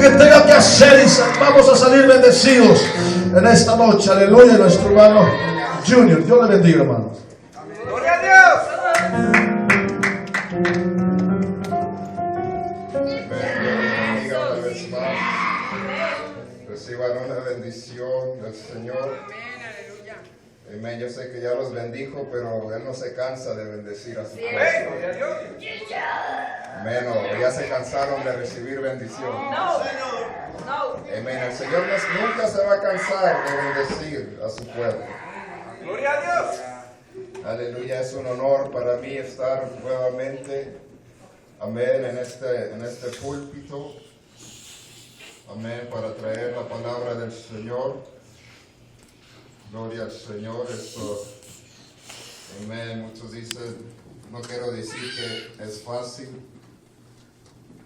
que tenga que hacer y vamos a salir bendecidos en esta noche. Aleluya. Nuestro hermano Junior. Dios le bendiga, hermanos. ¡Gloria a Dios! Reciban una bendición del Señor. Amén. Yo sé que ya los bendijo, pero Él no se cansa de bendecir a su pueblo. Amén. O ya se cansaron de recibir bendición. Amén. El Señor nunca se va a cansar de bendecir a su pueblo. ¡Gloria a Dios! Aleluya. Es un honor para mí estar nuevamente, amén, en este púlpito. Amén, para traer la palabra del Señor. Gloria al Señor. Esto, amén. Muchos dicen, no quiero decir que es fácil,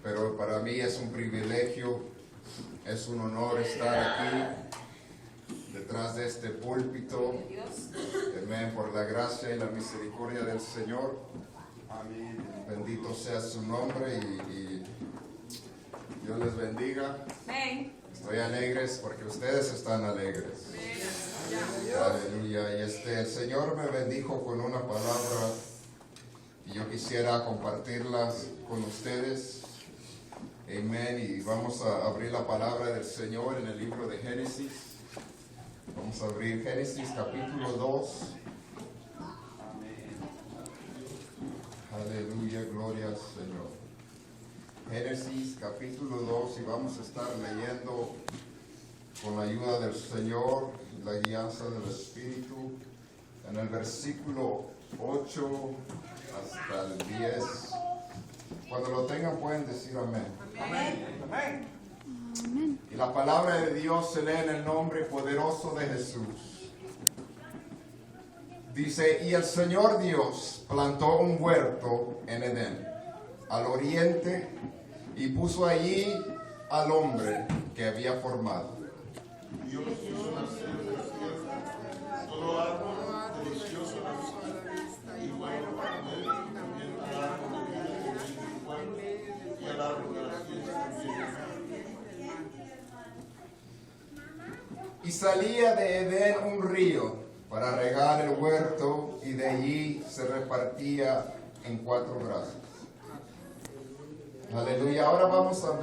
pero para mí es un privilegio, es un honor estar aquí, detrás de este púlpito. Amén, por la gracia y la misericordia del Señor. Amén. Bendito sea su nombre y Dios les bendiga. Amén. Estoy alegres porque ustedes están alegres. Aleluya. Y el Señor me bendijo con una palabra y yo quisiera compartirlas con ustedes. Amén. Y vamos a abrir la palabra del Señor en el libro de Génesis. Vamos a abrir Génesis capítulo 2. Aleluya, gloria al Señor. Génesis capítulo 2 y vamos a estar leyendo con la ayuda del Señor, la guianza del Espíritu, en el versículo 8 hasta el 10. Cuando lo tengan pueden decir amén. Amén. Amén. Y la palabra de Dios se lee en el nombre poderoso de Jesús. Dice, y el Señor Dios plantó un huerto en Edén, al oriente, y puso allí al hombre que había formado. Dios hizo nacer de la tierra todo árbol delicioso y bueno para comer, también al árbol de vida que es el cuerpo y al árbol de la ciencia también. Y salía de Edén un río para regar el huerto, y de allí se repartía en 4 brazos. Aleluya. Ahora vamos a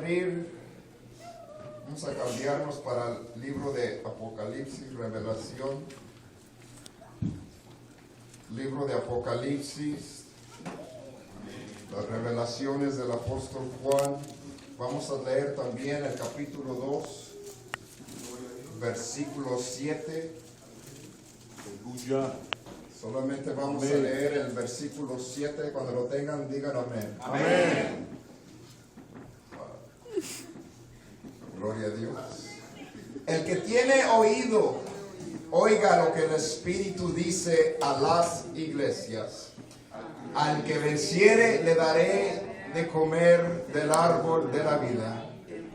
cambiarnos para el libro de Apocalipsis, Revelación. Libro de Apocalipsis, las revelaciones del apóstol Juan. Vamos a leer también el capítulo 2, versículo 7. Aleluya. Solamente vamos a leer el versículo 7. Cuando lo tengan, digan amén. Amén. Gloria a Dios. El que tiene oído, oiga lo que el Espíritu dice a las iglesias. Al que venciere le daré de comer del árbol de la vida,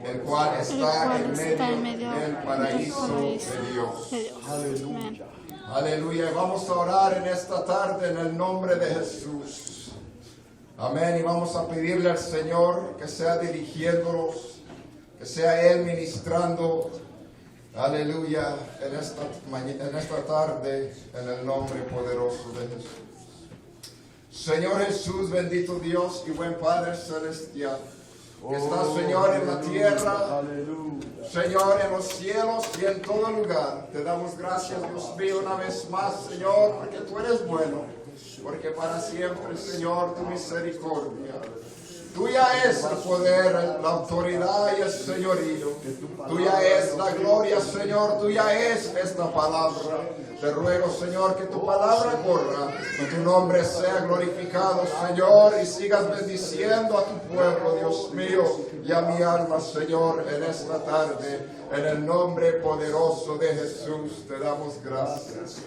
el cual está en medio del paraíso de Dios. Aleluya. Aleluya. Y vamos a orar en esta tarde en el nombre de Jesús. Amén. Y vamos a pedirle al Señor que sea dirigiéndolos, que sea Él ministrando, aleluya, en esta tarde, en el nombre poderoso de Jesús. Señor Jesús, bendito Dios y buen Padre celestial, que estás, Señor, en la tierra, Señor, en los cielos y en todo lugar. Te damos gracias, Dios mío, una vez más, Señor, porque tú eres bueno, porque para siempre, Señor, tu misericordia. Tuya es el poder, la autoridad y el señorío. Tuya es la gloria, Señor. Tuya es esta palabra. Te ruego, Señor, que tu palabra corra, que tu nombre sea glorificado, Señor, y sigas bendiciendo a tu pueblo, Dios mío, y a mi alma, Señor, en esta tarde. En el nombre poderoso de Jesús te damos gracias.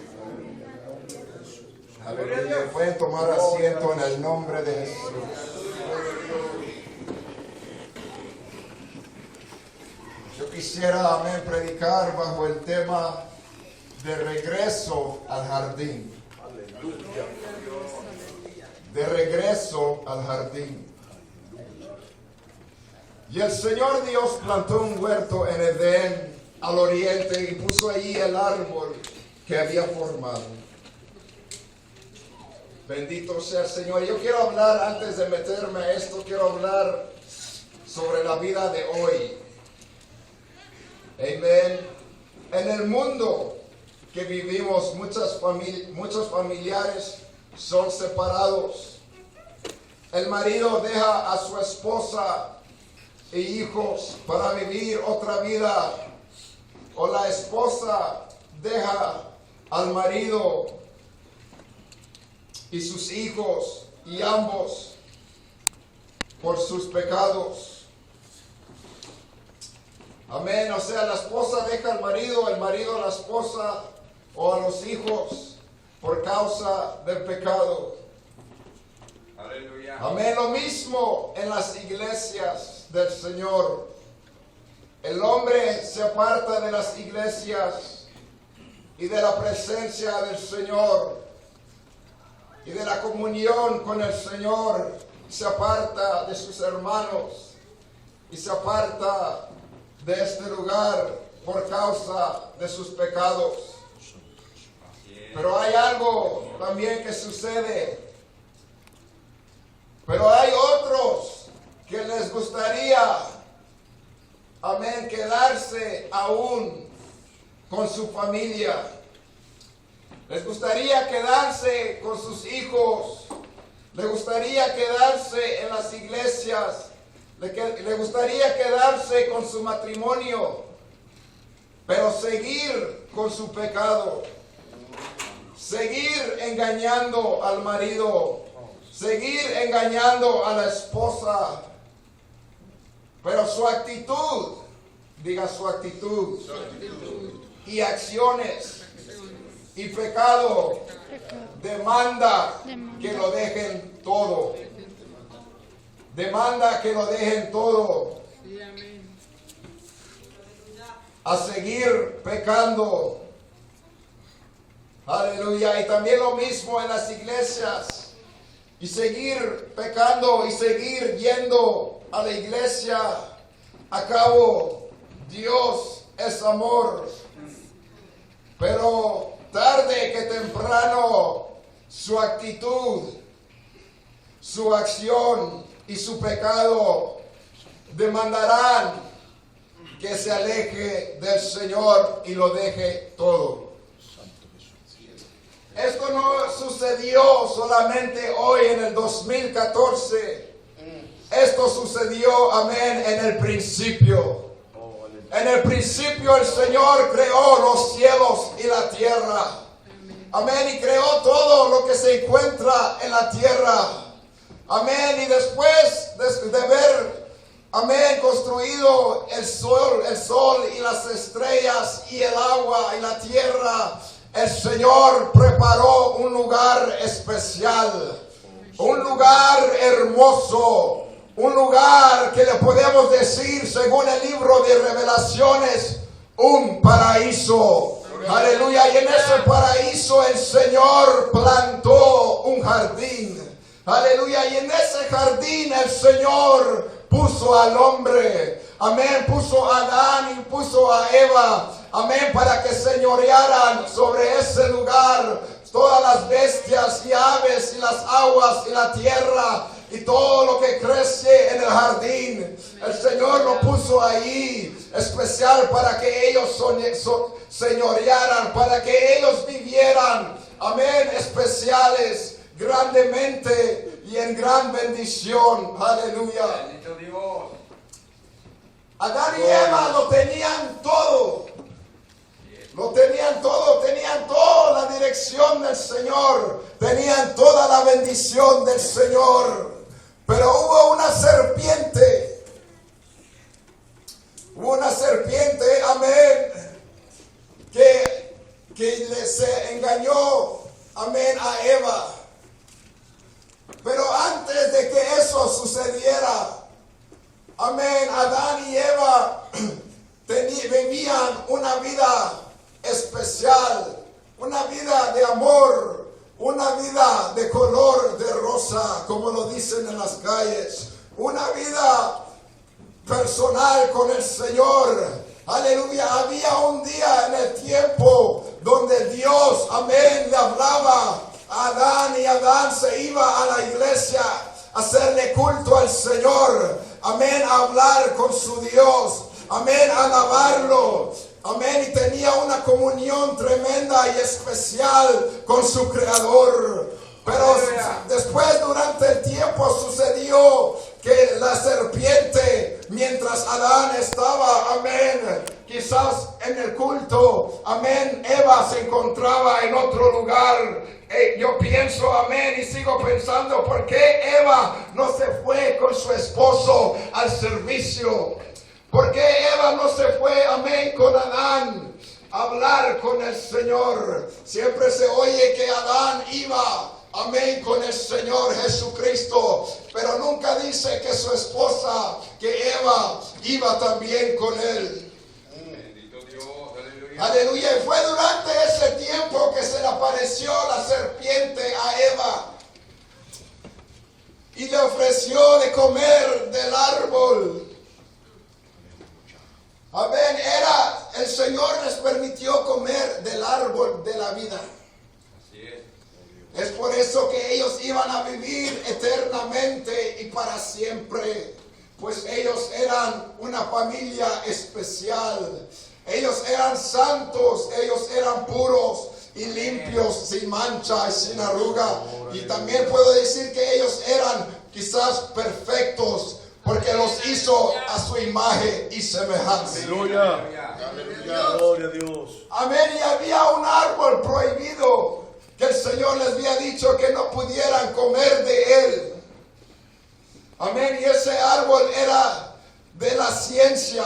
Aleluya. Pueden tomar asiento en el nombre de Jesús. Yo quisiera, amén, predicar bajo el tema de regreso al jardín. De regreso al jardín. Y el Señor Dios plantó un huerto en Edén al oriente y puso allí el árbol que había formado. Bendito sea el Señor. Yo quiero hablar, antes de meterme a esto, quiero hablar sobre la vida de hoy. Amén. En el mundo que vivimos, muchos familiares son separados. El marido deja a su esposa e hijos para vivir otra vida, o la esposa deja al marido y sus hijos, y ambos por sus pecados. Amén. O sea, la esposa deja al marido, el marido a la esposa o a los hijos por causa del pecado. Aleluya. Amén. Lo mismo en las iglesias del Señor. El hombre se aparta de las iglesias y de la presencia del Señor y de la comunión con el Señor. Se aparta de sus hermanos y se aparta de este lugar por causa de sus pecados. Pero hay algo también que sucede. Pero hay otros que les gustaría, amén, quedarse aún con su familia. Les gustaría quedarse con sus hijos. Les gustaría quedarse en las iglesias. Le gustaría quedarse con su matrimonio. Pero seguir con su pecado. Seguir engañando al marido. Seguir engañando a la esposa. Pero su actitud, diga su actitud, y acciones y pecado demanda que lo dejen todo. Demanda que lo dejen todo. A seguir pecando. Aleluya. Y también lo mismo en las iglesias. Y seguir pecando y seguir yendo a la iglesia. A cabo, Dios es amor. Pero tarde que temprano, su actitud, su acción y su pecado demandarán que se aleje del Señor y lo deje todo. Esto no sucedió solamente hoy en el 2014. Esto sucedió, amén, en el principio. En el principio el Señor creó los cielos y la tierra. Amén, y creó todo lo que se encuentra en la tierra. Amén, y después de ver, amén, construido el sol y las estrellas y el agua y la tierra, el Señor preparó un lugar especial, un lugar hermoso, un lugar que le podemos decir, según el libro de Revelaciones, un paraíso. Aleluya. Y en ese paraíso el Señor plantó un jardín. Aleluya. Y en ese jardín el Señor puso al hombre. Amén. Puso a Adán y puso a Eva. Amén. Para que señorearan sobre ese lugar todas las bestias y aves y las aguas y la tierra y todo lo que crece en el jardín. El Señor lo puso ahí especial para que ellos señorearan, para que ellos vivieran, amén, especiales, grandemente y en gran bendición. Aleluya. Bendito Dios. Adán y Eva lo tenían todo. Lo tenían todo, tenían toda la dirección del Señor, tenían toda la bendición del Señor. Pero hubo una serpiente, amén, que se engañó, amén, a Eva. Pero antes de que eso sucediera, amén, Adán y Eva vivían una vida especial, una vida de amor, una vida de color de rosa, como lo dicen en las calles, una vida personal con el Señor. Aleluya. Había un día en el tiempo donde Dios, amén, le hablaba a Adán y Adán se iba a la iglesia a hacerle culto al Señor. Amén, a hablar con su Dios. Amén, a alabarlo. Amén, y tenía una comunión tremenda y especial con su Creador. Pero después, durante el tiempo, sucedió que la serpiente, mientras Adán estaba, amén, quizás en el culto, amén, Eva se encontraba en otro lugar. Yo pienso, amén, y sigo pensando, ¿por qué Eva no se fue con su esposo al servicio? ¿Por qué Eva no se fue, amén, con Adán a hablar con el Señor? Siempre se oye que Adán iba, amén, con el Señor Jesucristo, pero nunca dice que su esposa, que Eva, iba también con él. Bendito Dios, aleluya. Aleluya. Y fue durante ese tiempo que se le apareció la serpiente a Eva y le ofreció de comer del árbol. Amén. El Señor les permitió comer del árbol de la vida. Así es. Es por eso que ellos iban a vivir eternamente y para siempre. Pues ellos eran una familia especial. Ellos eran santos, ellos eran puros y limpios, sin mancha y sin arruga. Y también puedo decir que ellos eran quizás perfectos, porque los hizo a su imagen y semejanza. Aleluya. Gloria a Dios. Amén. Y había un árbol prohibido que el Señor les había dicho que no pudieran comer de él. Amén. Y ese árbol era de la ciencia.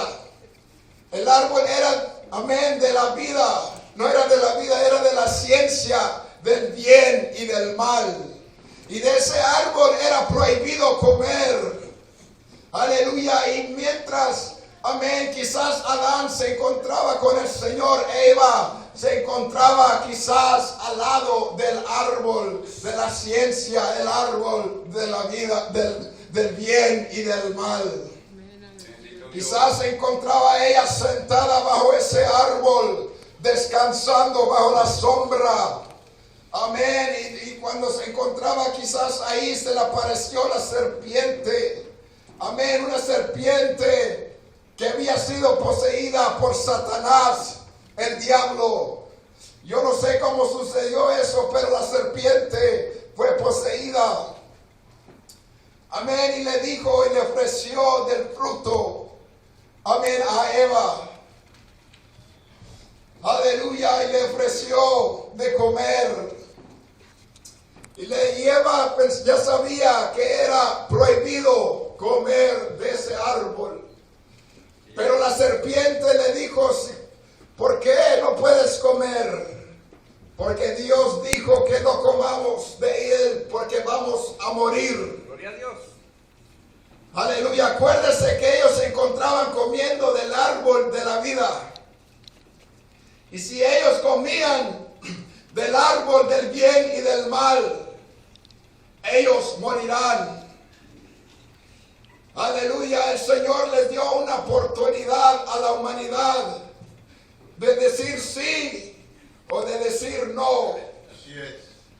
El árbol era, amén, de la vida. No era de la vida, era de la ciencia del bien y del mal. Y de ese árbol era prohibido comer. Aleluya. Y mientras, amén, quizás Adán se encontraba con el Señor, Eva se encontraba quizás al lado del árbol de la ciencia, el árbol de la vida, del bien y del mal. Quizás se encontraba ella sentada bajo ese árbol, descansando bajo la sombra. Amén. Y cuando se encontraba quizás ahí, se le apareció la serpiente. Amén. Una serpiente que había sido poseída por Satanás, el diablo. Yo no sé cómo sucedió eso, pero la serpiente fue poseída. Amén. Y le dijo y le ofreció del fruto. Amén, a Eva. Aleluya. Y le ofreció de comer. Y Eva ya sabía que era prohibido comer de ese árbol. Pero la serpiente le dijo, ¿por qué no puedes comer? Porque Dios dijo que no comamos de él, porque vamos a morir. Gloria a Dios. Aleluya. Acuérdese que ellos se encontraban comiendo del árbol de la vida. Y si ellos comían del árbol del bien y del mal, ellos morirán. Aleluya. El Señor les dio una oportunidad a la humanidad de decir sí o de decir no. Así es.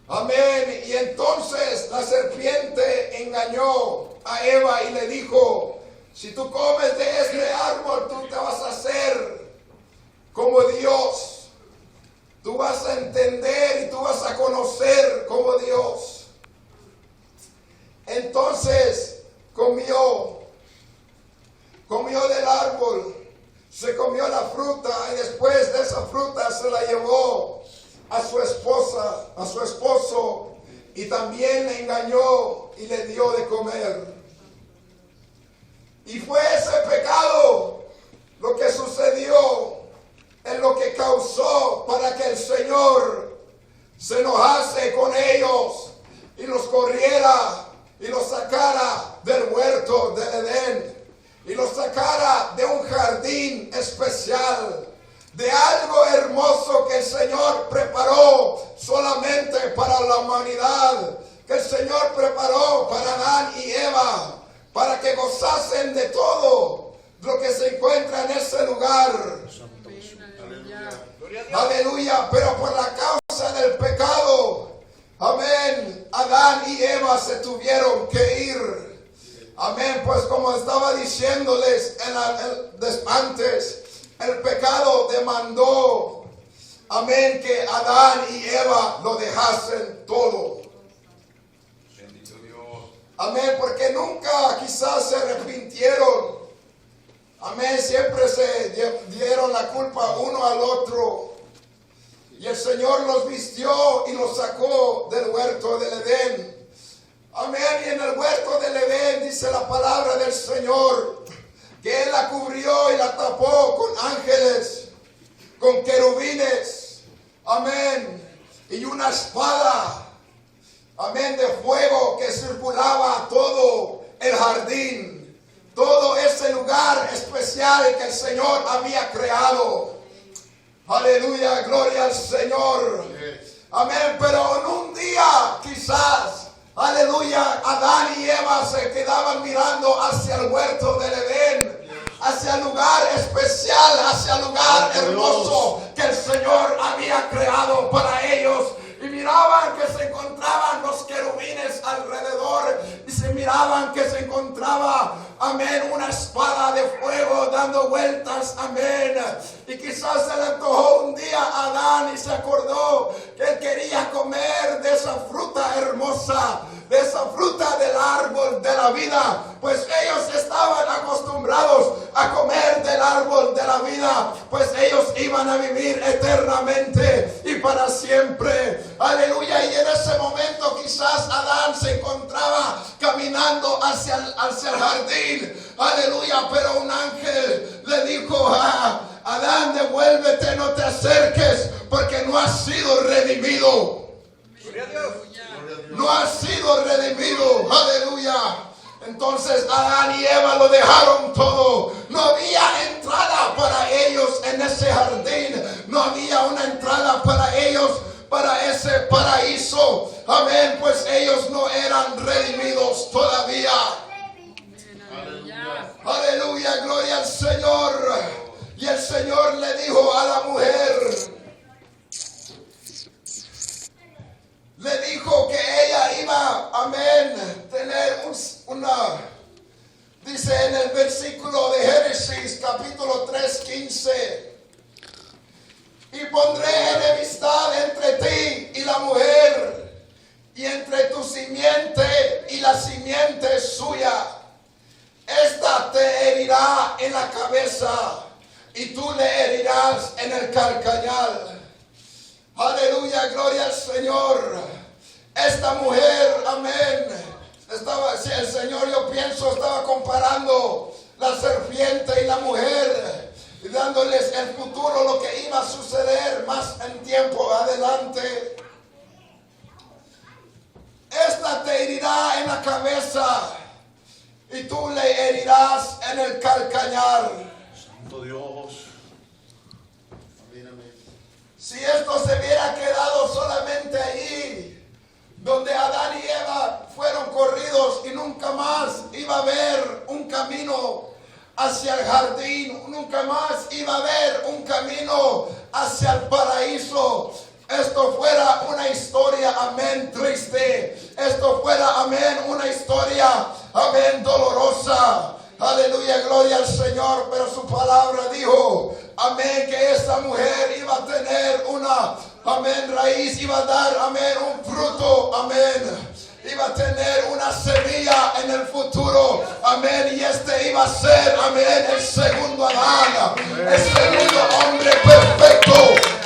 Amén. Y entonces la serpiente engañó a Eva y le dijo, si tú comes de este árbol, tú te vas a hacer como Dios. Tú vas a entender y tú vas a conocer como Dios. Entonces comió del árbol, se comió la fruta y después de esa fruta se la llevó a su esposa, a su esposo, y también le engañó y le dio de comer. Y fue ese pecado lo que sucedió, en lo que causó para que el Señor se enojase con ellos y los corriera y los sacara del huerto de Edén y los sacara de un jardín especial, de algo hermoso que el Señor preparó solamente para la humanidad, que el Señor preparó para Adán y Eva, para que gozasen de todo lugar. Aleluya. Aleluya, pero por la causa del pecado, amén, Adán y Eva se tuvieron que ir. Amén, pues como estaba diciéndoles antes, el pecado demandó, amén, que Adán y Eva lo dejasen todo. Bendito Dios. Amén, porque nunca quizás se arrepintieron. Amén, siempre se dieron la culpa uno al otro. Y el Señor los vistió y los sacó del huerto del Edén. Amén, y en el huerto del Edén dice la palabra del Señor que Él la cubrió y la tapó con ángeles, con querubines. Amén, y una espada. Amén, de fuego que circulaba todo el jardín, todo ese lugar especial que el Señor había creado. Aleluya, gloria al Señor. Amén, pero en un día quizás, aleluya, Adán y Eva se quedaban mirando hacia el huerto del Edén, hacia el lugar especial, hacia el lugar hermoso que el Señor había creado para ellos. Y miraban que se encontraban los querubines alrededor. Y se miraban que se encontraba, amén, una espada de fuego dando vueltas, amén. Y quizás se le antojó un día a Adán y se acordó que él quería comer de esa fruta hermosa, de esa fruta del árbol de la vida. Pues ellos estaban acostumbrados a comer del árbol de la vida, pues ellos iban a vivir eternamente y para siempre. Aleluya, y en ese momento quizás Adán se encontraba caminando hacia el jardín. Aleluya, pero un ángel le dijo: Adán, devuélvete, no te acerques, porque no has sido redimido. Gloria a Dios. No ha sido redimido. Aleluya. Entonces Adán y Eva lo dejaron todo. No había entrada para ellos en ese jardín. No había una entrada para ellos, para ese paraíso. Amén, pues ellos no eran redimidos todavía. Aleluya, gloria al Señor. Y el Señor le dijo a la mujer, le dijo que ella iba, amén, tener dice en el versículo de Génesis capítulo 3:15, y pondré enemistad entre ti y la mujer, y entre tu simiente y la simiente suya. Esta te herirá en la cabeza, y tú le herirás en el calcañar. Aleluya, gloria al Señor. Esta mujer, amén, si el Señor, yo pienso, estaba comparando la serpiente y la mujer, y dándoles el futuro, lo que iba a suceder más en tiempo adelante. Esta te herirá en la cabeza, y tú le herirás en el calcañar. Santo Dios. Si esto se hubiera quedado solamente allí, donde Adán y Eva fueron corridos, y nunca más iba a haber un camino hacia el jardín, nunca más iba a haber un camino hacia el paraíso. Esto fuera una historia, amén, triste. Esto fuera, amén, una historia, amén, dolorosa. Aleluya, gloria al Señor. Pero su palabra dijo, amén, que esta mujer iba a tener una, amén, raíz, iba a dar, amén, un fruto, amén. Iba a tener una semilla en el futuro, amén, y este iba a ser, amén, el segundo Adán, el segundo hombre perfecto,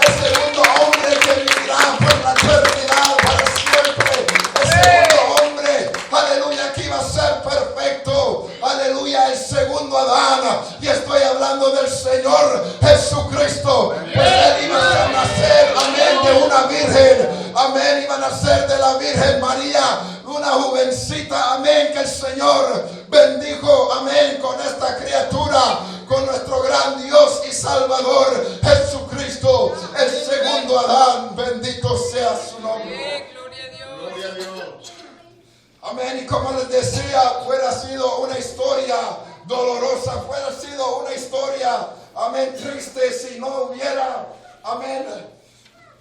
el segundo hombre que vivirá por la eternidad para siempre, el segundo hombre, aleluya, que iba a ser perfecto, aleluya, el segundo Adán. Y estoy hablando del Señor Jesucristo, pues él iba a nacer, amén, de una virgen, amén, iba a nacer de la Virgen María, una jovencita, amén, que el Señor bendijo, amén, con esta criatura, con nuestro gran Dios y Salvador Jesucristo, el segundo Adán. Bendito sea su nombre. Gloria a Dios. Amén. Y como les decía, fuera sido una historia dolorosa, fuera sido una historia, amén, triste si no hubiera, amén,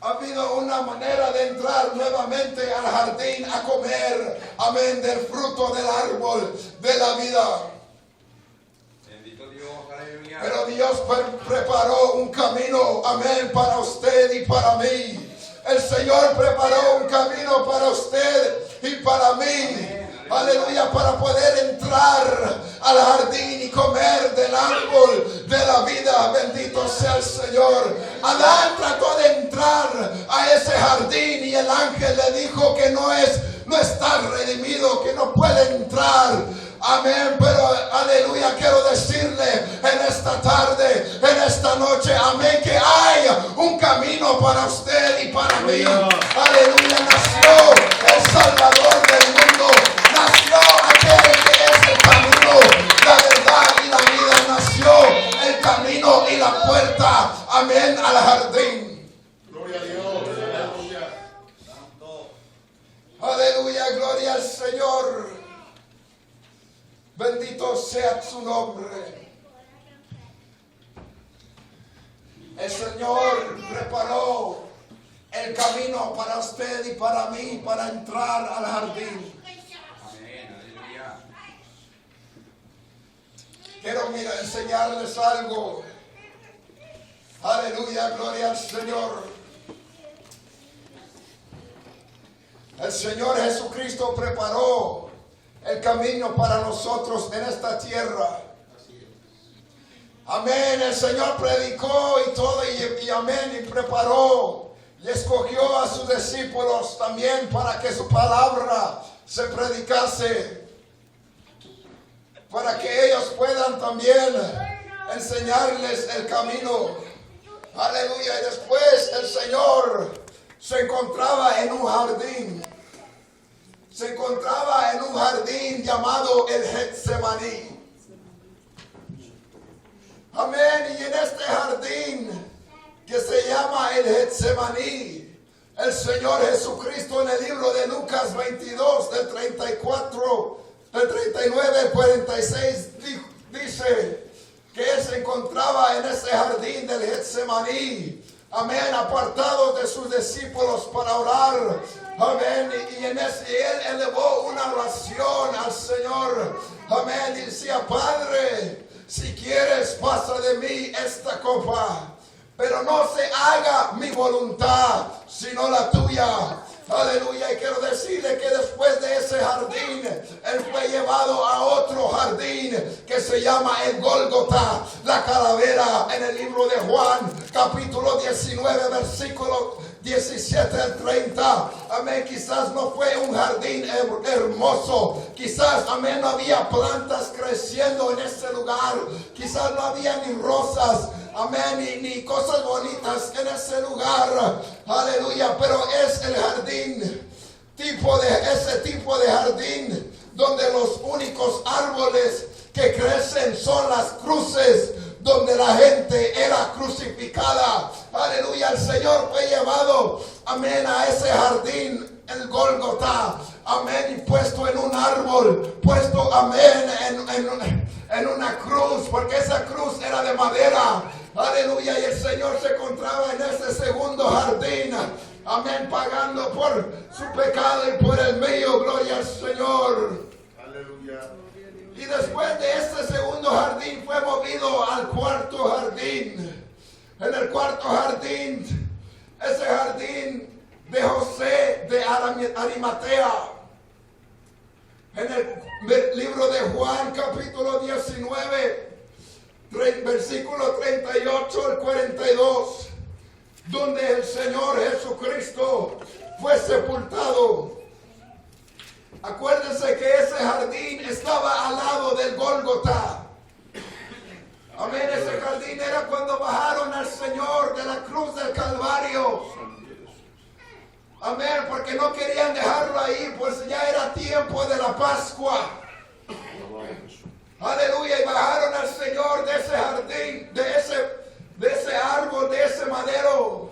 ha habido una manera de entrar nuevamente al jardín a comer, amén, del fruto del árbol de la vida. Bendito Dios, aleluya. Pero Dios preparó un camino, amén, para usted y para mí. El Señor preparó un camino para usted y para mí. Aleluya, para poder entrar al jardín y comer del árbol de la vida. Bendito sea el Señor. Adán trató de entrar a ese jardín y el ángel le dijo que no está redimido, que no puede entrar. Amén, pero aleluya, quiero decirle en esta tarde, en esta noche, amén, que hay un camino para usted y para mí. Aleluya, nació el Salvador del mundo, nació aquel que es el camino, la verdad y la vida, nació el camino y la puerta, amén, al jardín. Gloria a Dios. Aleluya. Aleluya, gloria al Señor. Bendito sea su nombre. El Señor preparó el camino para usted y para mí para entrar al jardín. Amén, aleluya. Quiero enseñarles algo. Aleluya, gloria al Señor. El Señor Jesucristo preparó el camino para nosotros en esta tierra. Amén. El Señor predicó y todo, y amén, y preparó y escogió a sus discípulos también para que su palabra se predicase, para que ellos puedan también enseñarles el camino. Aleluya. Y después el Señor se encontraba en un jardín. Se encontraba en un jardín llamado el Getsemaní. Amén. Y en este jardín que se llama el Getsemaní, el Señor Jesucristo en el libro de Lucas 22, del 34, del 39 al 46, dice que Él se encontraba en ese jardín del Getsemaní. Amén, apartado de sus discípulos para orar. Amén, y en ese Él elevó una oración al Señor. Amén, y decía: Padre, si quieres, pasa de mí esta copa, pero no se haga mi voluntad, sino la tuya. Aleluya. Y quiero decirle que después de ese jardín, Él fue llevado a otro jardín que se llama el Gólgota, la calavera, en el libro de Juan, capítulo 19, versículo 17 al 30. Amén. Quizás no fue un jardín hermoso. Quizás, amén, no había plantas creciendo en ese lugar. Quizás no había ni rosas, amén, ni cosas bonitas en ese lugar. Aleluya. Pero es el jardín, ese tipo de jardín donde los únicos árboles que crecen son las cruces, donde la gente era crucificada. Aleluya. El Señor fue llevado, amén, a ese jardín, el Gólgota, amén, y puesto en un árbol, puesto, amén, en una cruz, porque esa cruz era de madera. Aleluya. Y el Señor se encontraba en ese segundo jardín, amén, pagando por su pecado y por el mío. Gloria al Señor. Aleluya. Y después de este segundo jardín fue movido al cuarto jardín. En el cuarto jardín, ese jardín de José de Arimatea. En el libro de Juan, capítulo 19, versículo 38 al 42, donde el Señor Jesucristo fue sepultado. Acuérdense que ese jardín estaba al lado del Gólgota. Amén. Ese jardín era cuando bajaron al Señor de la cruz del Calvario. Amén. Porque no querían dejarlo ahí, pues ya era tiempo de la Pascua. Aleluya. Y bajaron al Señor de ese jardín, de ese árbol, de ese madero,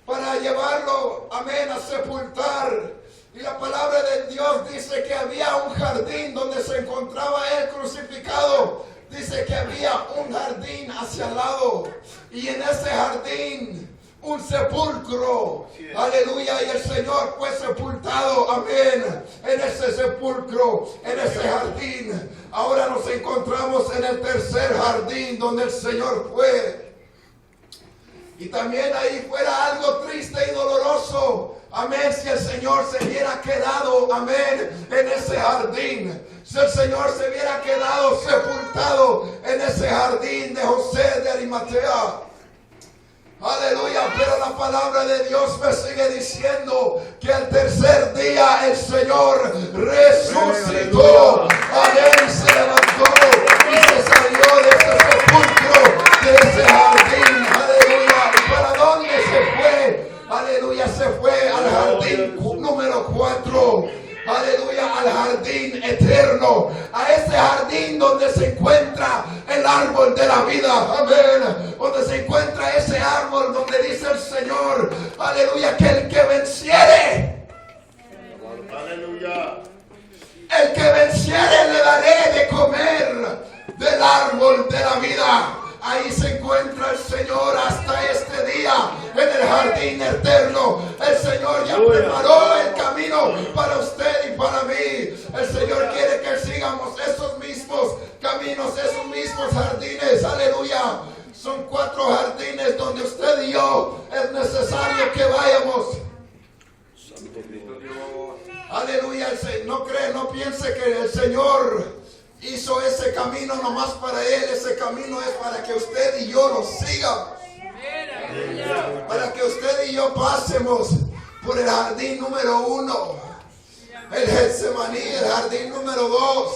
para llevarlo, amén, a sepultar. Y la palabra de Dios dice que había un jardín donde se encontraba Él crucificado. Dice que había un jardín hacia el lado. Y en ese jardín, un sepulcro, aleluya, y el Señor fue sepultado, amén, en ese sepulcro, en ese jardín. Ahora nos encontramos en el tercer jardín donde el Señor fue. Y también ahí fuera algo triste y doloroso, amén, si el Señor se hubiera quedado, amén, en ese jardín. Si el Señor se hubiera quedado sepultado en ese jardín de José de Arimatea. Aleluya, pero la palabra de Dios me sigue diciendo que al tercer día el Señor resucitó. Amén, se levantó y se salió de ese sepulcro, de ese jardín. Aleluya, ¿y para dónde se fue? Aleluya, se fue al jardín número 4. Aleluya, al jardín eterno, a ese jardín donde se encuentra el árbol de la vida, amén, donde se encuentra ese árbol donde dice el Señor, aleluya, que el que venciere, Aleluya. el que venciere le daré de comer del árbol de la vida. Ahí se encuentra el Señor hasta este día, en el jardín eterno. El Señor ya preparó el camino para usted y para mí. El Señor quiere que sigamos esos mismos caminos, esos mismos jardines. Aleluya. Son 4 jardines donde usted y yo es necesario que vayamos. Bendito Dios. Aleluya. No piense que el Señor hizo ese camino nomás para Él. Ese camino es para que usted y yo lo sigamos. Para que usted y yo pasemos por el jardín número 1, el Getsemaní, el jardín número 2,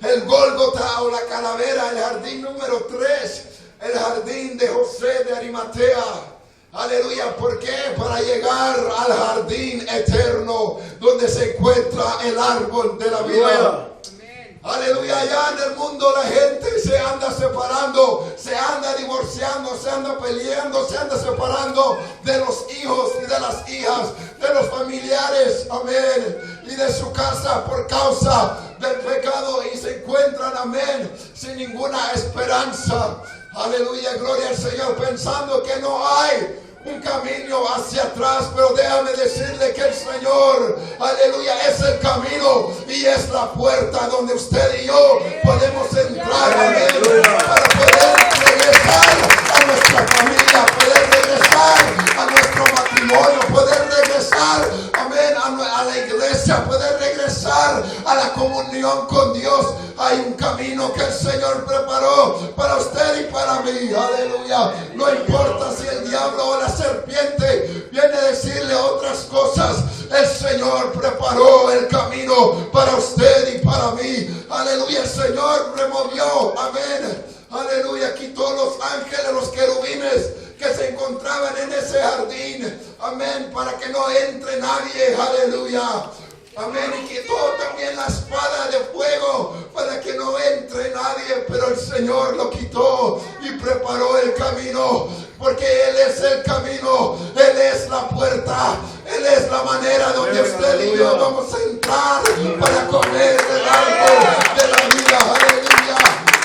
el Gólgota o la calavera, el jardín número 3, el jardín de José de Arimatea. Aleluya, ¿por qué? Para llegar al jardín eterno donde se encuentra el árbol de la vida. Aleluya, allá en el mundo la gente se anda separando, se anda divorciando, se anda peleando, se anda separando de los hijos y de las hijas, de los familiares, amén, y de su casa por causa del pecado y se encuentran, amén, sin ninguna esperanza. Aleluya, gloria al Señor, pensando que no hay un camino hacia atrás, pero déjame decirle que el Señor, aleluya, es el camino y es la puerta donde usted y yo podemos entrar, amén, para poder regresar a nuestra familia, poder regresar a nuestro matrimonio, poder regresar, amén, a la iglesia, poder regresar a la comunión con Dios. Hay un camino que el Señor preparó para usted y para mí, aleluya. No importa si el diablo o la serpiente viene a decirle otras cosas, el Señor preparó el camino para usted y para mí, aleluya. El Señor removió, amén, aleluya, quitó los ángeles, los querubines que se encontraban en ese jardín, amén, para que no entre nadie, aleluya. Amén, y quitó también la espada de fuego para que no entre nadie, pero el Señor lo quitó y preparó el camino, porque Él es el camino, Él es la puerta, Él es la manera donde usted y yo vamos a entrar para comer del árbol de la vida, aleluya.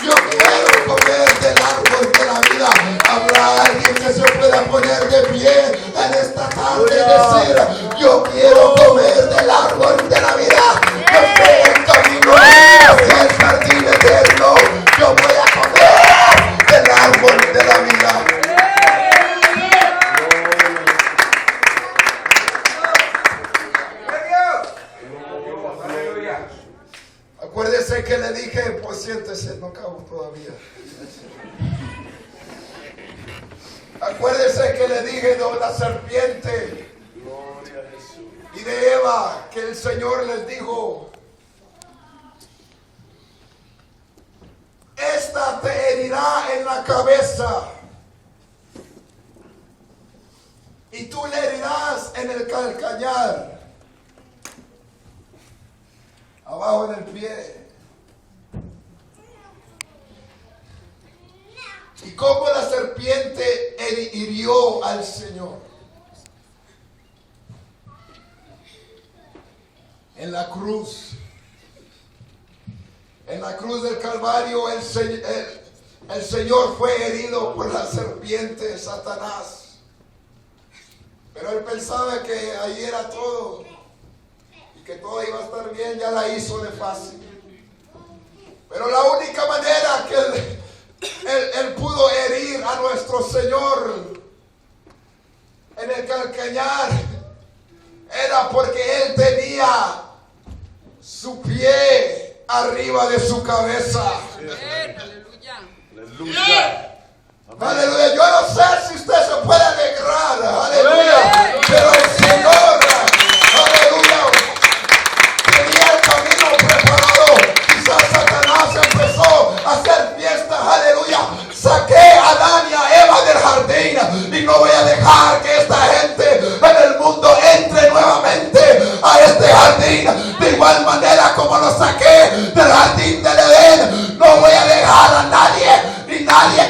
Yo quiero comer del árbol de la vida. Habrá alguien que se pueda poner de pie en esta tarde y decir, yo quiero comer del árbol de la vida. Yo sé el camino hacia el jardín eterno. Yo voy a comer del árbol de la vida. Aleluya. Acuérdese que le dije, pues siéntese, no acabo todavía. Acuérdese que le dije de la serpiente y de Eva, que el Señor les dijo, esta te herirá en la cabeza y tú le herirás en el calcañar, abajo en el pie. Y como la serpiente hirió al Señor en la cruz del Calvario, El Señor fue herido por la serpiente, Satanás. Pero él pensaba que ahí era todo y que todo iba a estar bien, ya la hizo de fácil. Pero la única manera que él pudo herir a nuestro Señor en el calcañar era porque él tenía su pie arriba de su cabeza. Aleluya. Aleluya. Yo no sé si usted se puede alegrar. Aleluya. Pero el Señor, aleluya, tenía el camino preparado. Quizás Satanás empezó a hacer fiestas. Aleluya. Saqué a Adán y a Eva del jardín y no voy a dejar que esta gente en el mundo entre nuevamente a este jardín. De igual manera como lo saqué del jardín del Edén, no voy a dejar a nadie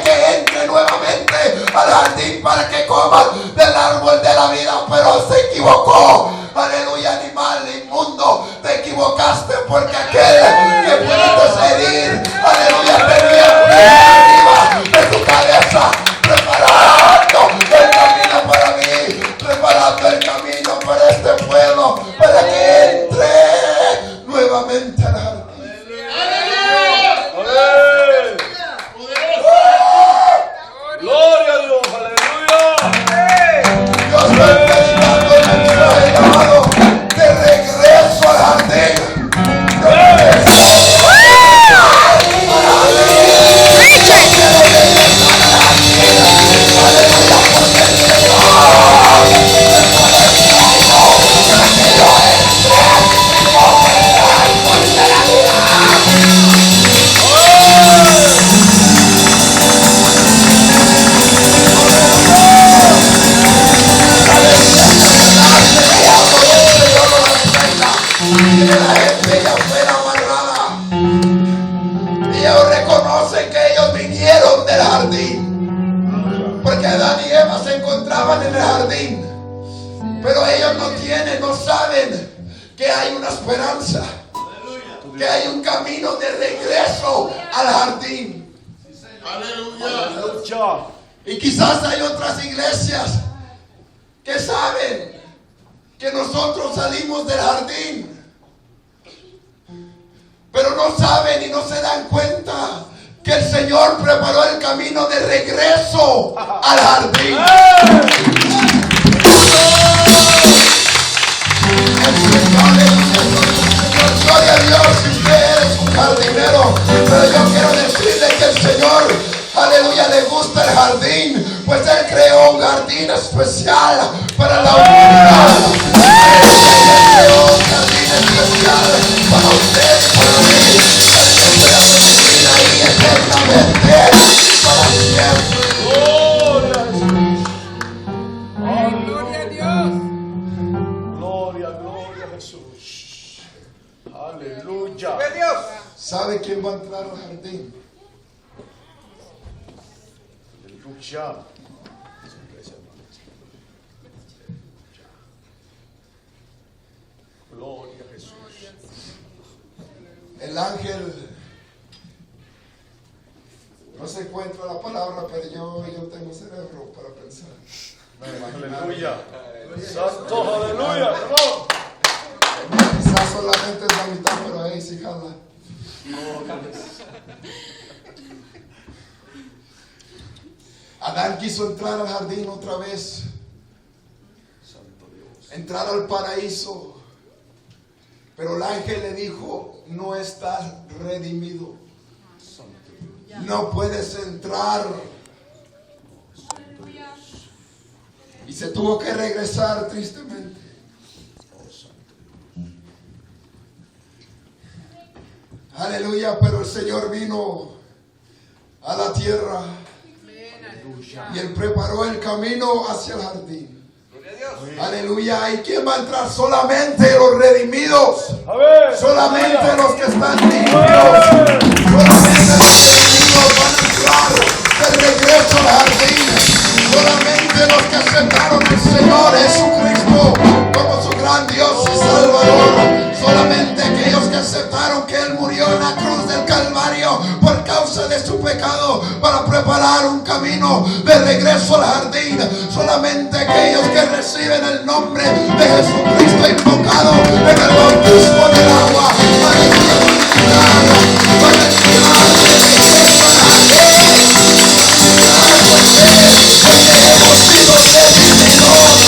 que entre nuevamente al jardín para que coman del árbol de la vida. Pero se equivocó. Aleluya, animal inmundo, te equivocaste porque aquel que puedes herir, aleluya, tenía arriba de tu cabeza, preparando el camino para mí, preparando el camino para este pueblo, para que entre nuevamente al jardín. Gloria a Dios, aleluya. Dios me está dando el mensaje llamado de regreso al jardín. La gente ya fuera amarrada. Ellos reconocen que ellos vinieron del jardín, porque Adán y Eva se encontraban en el jardín, pero ellos no saben que hay una esperanza, que hay un camino de regreso al jardín. Aleluya. Y quizás hay otras iglesias que saben que nosotros salimos del jardín, pero no saben y no se dan cuenta que el Señor preparó el camino de regreso al jardín. El Señor, gloria a Dios, si usted es un jardinero, pero yo quiero decirle que el Señor, aleluya, le gusta el jardín, pues Él creó un jardín especial para la humanidad. Él creó un jardín especial para usted y para mí, para que podamos vivir ahí eternamente, para siempre. Gloria a Dios. Gloria a Jesús. Aleluya. ¿Sabe quién va a entrar al jardín? Aleluya. Gloria a Jesús. El ángel, no se encuentra la palabra, pero yo tengo cerebro para pensar. Aleluya. Santo, aleluya. Quizás solamente es la mitad, pero ahí sí jala. Adán quiso entrar al jardín otra vez, entrar al paraíso, pero el ángel le dijo: no estás redimido, no puedes entrar. Y se tuvo que regresar tristemente. Aleluya, pero el Señor vino a la tierra y Él preparó el camino hacia el jardín. Aleluya. ¿Y quién va a entrar? Solamente los redimidos. Solamente los que están limpios. Solamente los redimidos van a entrar de regreso al jardín. Solamente los que aceptaron al Señor Jesucristo como su gran Dios y Salvador. Solamente aquellos que aceptaron que Él murió en la cruz del Calvario por causa causa de su pecado, para preparar un camino de regreso al jardín. Solamente aquellos que reciben el nombre de Jesucristo invocado en el bautismo del agua van a entrar hemos sido redimidos.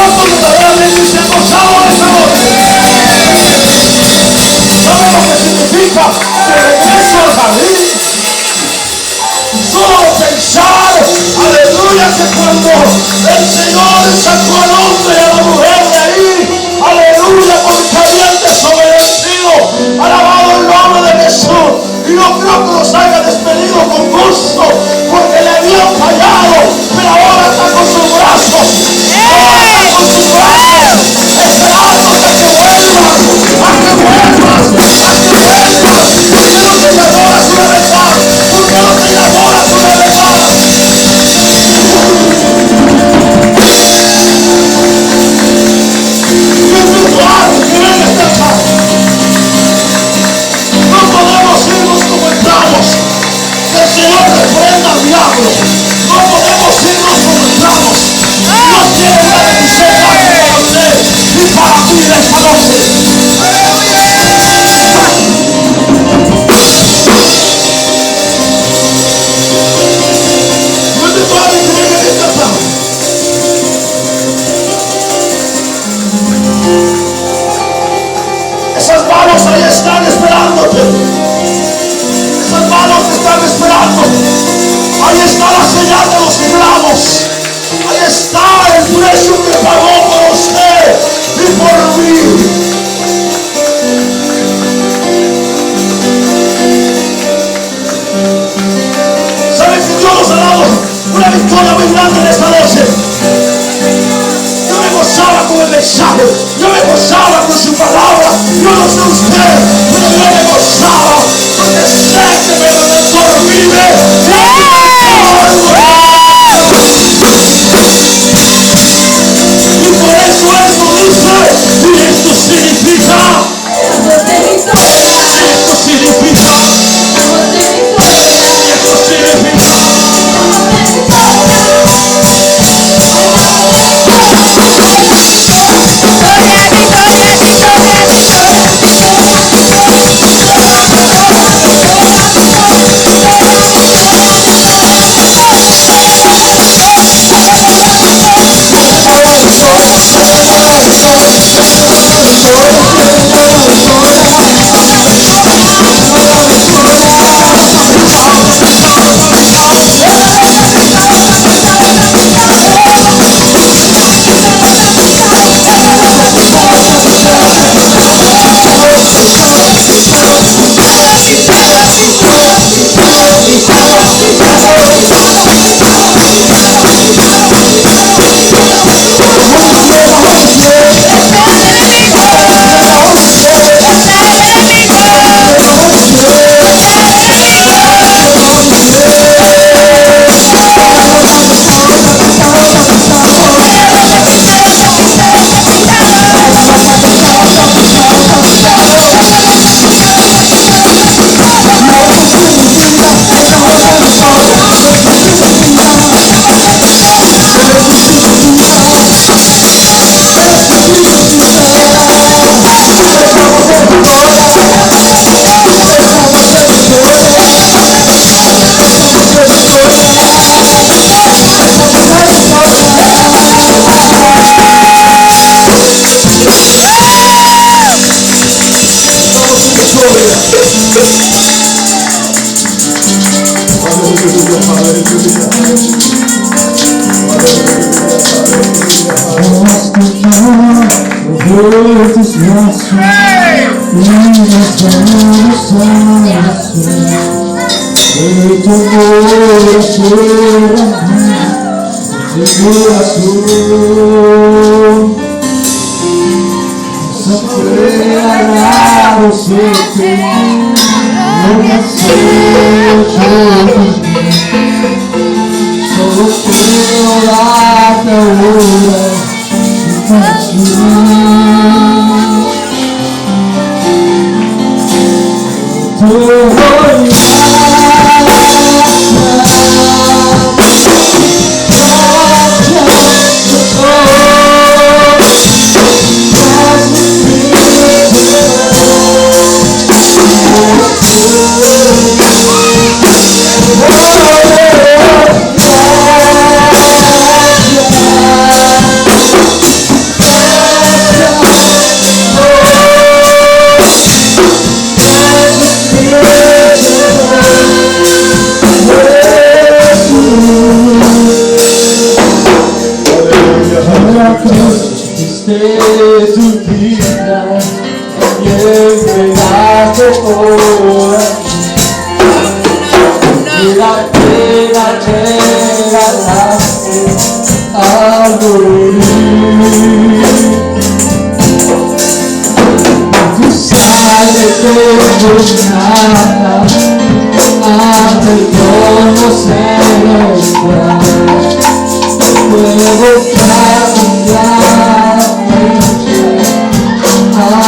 ¿Cuántos verdaderamente se han gozado esta noche? ¿Sabe lo que significa de regreso al jardín? Solo pensar, aleluya, que cuando el Señor sacó al hombre y a la mujer de ahí, aleluya, porque habían desobedecido, alabado el nombre de Jesús. Y no creo que los haya despedido con gusto, porque le habían fallado, pero ahora está con sus brazos, ahora está con sus brazos, esperando a que vuelvas, a que vuelvas, a que vuelvas. ¿Por qué no te enamoras una vez más? ¿Por qué no te enamoras una vez más? Y es virtual que venga esta casa. No podemos irnos como entramos. Que el Señor reprenda al diablo. No podemos irnos como entramos. Dios tiene una bendición grande para usted y para mí esta noche. No es virtual que venga esta casa. Esas manos ahí están esperándote. Esas manos te están esperando. Ahí está la señal de los clavos. Ahí está el precio que pagó por usted y por mí. ¿Saben que Dios nos ha dado una victoria muy grande en esta noche? Yo me gozaba con el mensaje, yo me gozaba con su palabra. Yo no sé usted, pero yo me gozaba porque sé que mi Redentor vive. Y por eso esto dice, y esto significa, esto significa, esto significa. Diste tu vida y entregaste por y la pena te regalaste al morir. Tu sangre tengo nada, ante el trono celestial. Puedo caminar a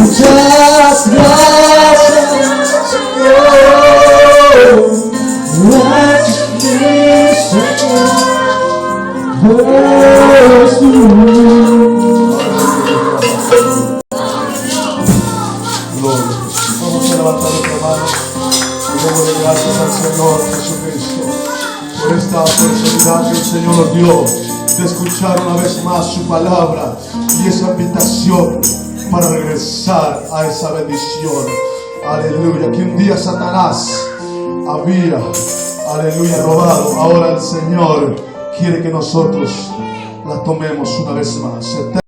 muchas gracias, Señor. Gracias, Jesús. Gloria. Vamos a levantar nuestras manos y démosle gracias al Señor Jesucristo por esta oportunidad que el Señor nos dio de escuchar una vez más su palabra y esa invitación para regresar a esa bendición. Aleluya. Que un día Satanás había, aleluya, robado. Ahora el Señor quiere que nosotros la tomemos una vez más.